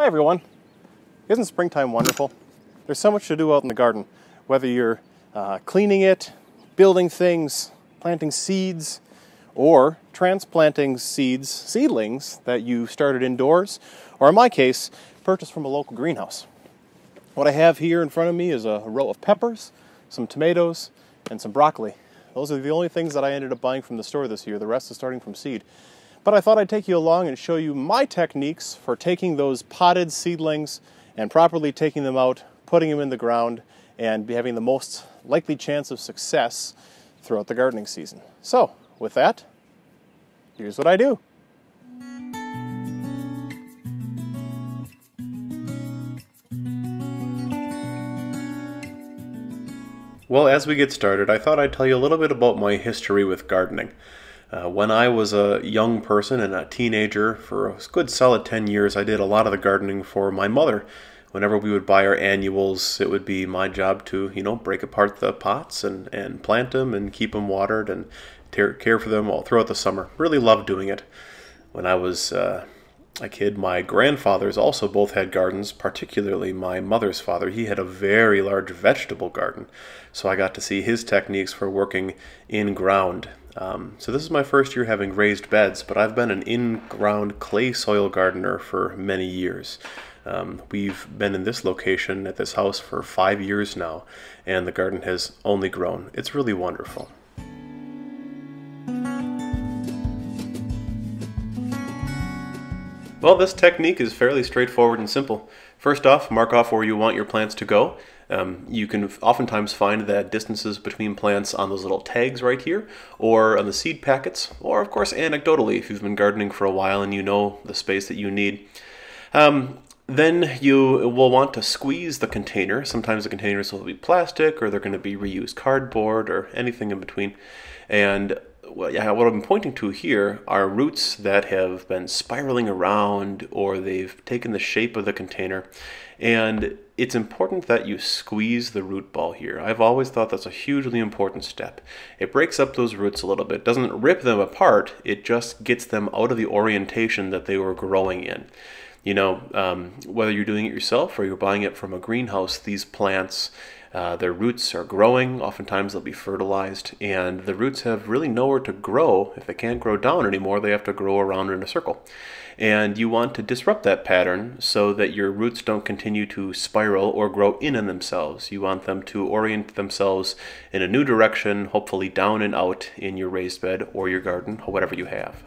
Hi everyone. Isn't springtime wonderful? There's so much to do out in the garden. Whether you're cleaning it, building things, planting seeds, or transplanting seedlings that you started indoors, or in my case, purchased from a local greenhouse. What I have here in front of me is a row of peppers, some tomatoes, and some broccoli. Those are the only things that I ended up buying from the store this year. The rest is starting from seed. But I thought I'd take you along and show you my techniques for taking those potted seedlings and properly taking them out, putting them in the ground, and having the most likely chance of success throughout the gardening season. So, with that, here's what I do. Well, as we get started, I thought I'd tell you a little bit about my history with gardening. When I was a young person and a teenager, for a good solid 10 years, I did a lot of the gardening for my mother. Whenever we would buy our annuals, it would be my job to, break apart the pots and plant them and keep them watered and care for them all throughout the summer. Really loved doing it. When I was a kid, my grandfathers also both had gardens, particularly my mother's father. He had a very large vegetable garden, so I got to see his techniques for working in ground. So this is my first year having raised beds, but I've been an in-ground clay soil gardener for many years. We've been in this location at this house for 5 years now, and the garden has only grown. It's really wonderful. Well, this technique is fairly straightforward and simple. First off, mark off where you want your plants to go. You can oftentimes find that distances between plants on those little tags right here, or on the seed packets, or of course anecdotally if you've been gardening for a while and you know the space that you need. Then you will want to squeeze the container. Sometimes the containers will be plastic, or they're going to be reused cardboard, or anything in between. And what I'm pointing to here are roots that have been spiraling around, or they've taken the shape of the container. And it's important that you squeeze the root ball here. I've always thought that's a hugely important step. It breaks up those roots a little bit. It doesn't rip them apart, it just gets them out of the orientation that they were growing in. Whether you're doing it yourself or you're buying it from a greenhouse, these plants, their roots are growing. Oftentimes they'll be fertilized, and the roots have really nowhere to grow. If they can't grow down anymore, they have to grow around in a circle. And you want to disrupt that pattern so that your roots don't continue to spiral or grow in on themselves. You want them to orient themselves in a new direction, hopefully down and out in your raised bed or your garden, or whatever you have.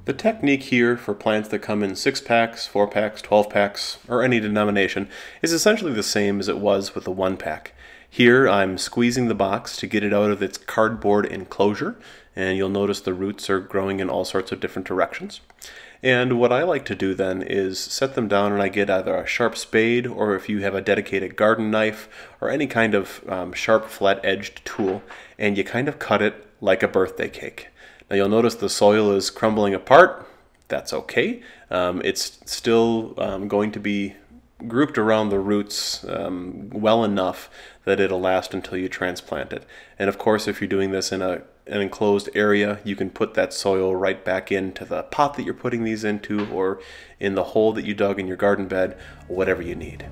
The technique here for plants that come in 6-packs, 4-packs, 12-packs, or any denomination is essentially the same as it was with the 1-pack. Here I'm squeezing the box to get it out of its cardboard enclosure, and you'll notice the roots are growing in all sorts of different directions. And what I like to do then is set them down, and I get either a sharp spade, or if you have a dedicated garden knife or any kind of sharp flat-edged tool, and you kind of cut it like a birthday cake. Now you'll notice the soil is crumbling apart. That's okay. It's still going to be grouped around the roots well enough that it'll last until you transplant it. And of course, if you're doing this in an enclosed area, you can put that soil right back into the pot that you're putting these into, or in the hole that you dug in your garden bed, or whatever you need.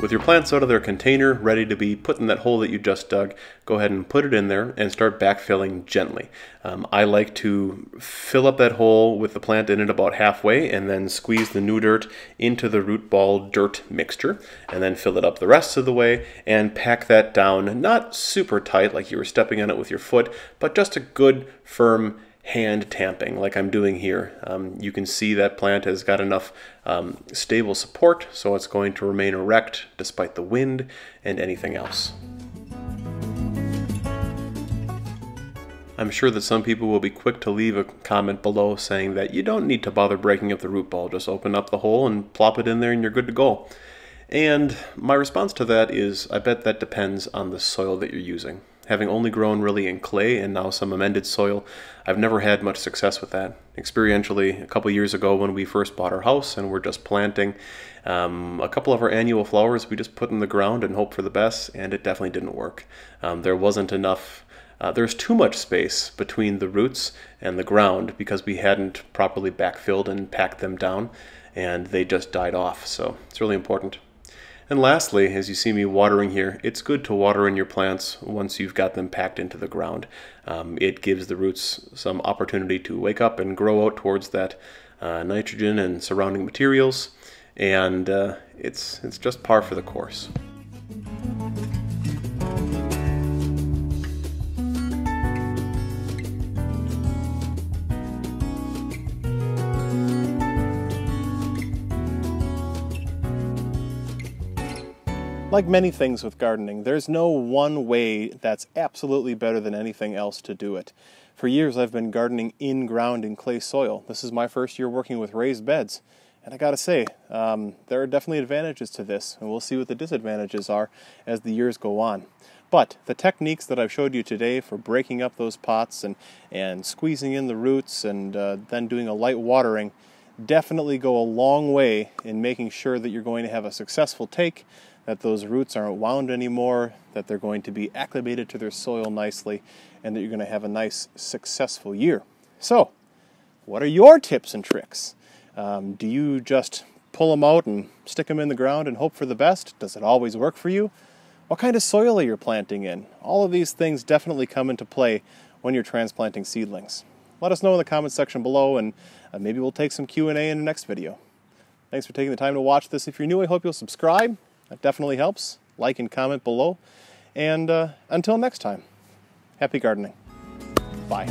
With your plants out of their container, ready to be put in that hole that you just dug, go ahead and put it in there and start backfilling gently. I like to fill up that hole with the plant in it about halfway, and then squeeze the new dirt into the root ball dirt mixture, and then fill it up the rest of the way and pack that down, not super tight like you were stepping on it with your foot, but just a good firm hand tamping like I'm doing here. You can see that plant has got enough stable support, so it's going to remain erect despite the wind and anything else. I'm sure that some people will be quick to leave a comment below saying that you don't need to bother breaking up the root ball, just open up the hole and plop it in there and you're good to go. And my response to that is, I bet that depends on the soil that you're using. Having only grown really in clay and now some amended soil, I've never had much success with that. Experientially, a couple years ago when we first bought our house and we're just planting, a couple of our annual flowers we just put in the ground and hope for the best, and it definitely didn't work. There wasn't enough. There's too much space between the roots and the ground because we hadn't properly backfilled and packed them down, and they just died off, so it's really important. And lastly, as you see me watering here, it's good to water in your plants once you've got them packed into the ground. It gives the roots some opportunity to wake up and grow out towards that nitrogen and surrounding materials, and it's just par for the course. Like many things with gardening, there's no one way that's absolutely better than anything else to do it. For years I've been gardening in ground in clay soil. This is my first year working with raised beds. And I gotta say, there are definitely advantages to this, and we'll see what the disadvantages are as the years go on. But the techniques that I've showed you today for breaking up those pots and squeezing in the roots and then doing a light watering definitely go a long way in making sure that you're going to have a successful take, that those roots aren't wound anymore, that they're going to be acclimated to their soil nicely, and that you're going to have a nice, successful year. So, what are your tips and tricks? Do you just pull them out and stick them in the ground and hope for the best? Does it always work for you? What kind of soil are you planting in? All of these things definitely come into play when you're transplanting seedlings. Let us know in the comments section below, and maybe we'll take some Q&A in the next video. Thanks for taking the time to watch this. If you're new, I hope you'll subscribe. That definitely helps. Like and comment below. And until next time, happy gardening. Bye.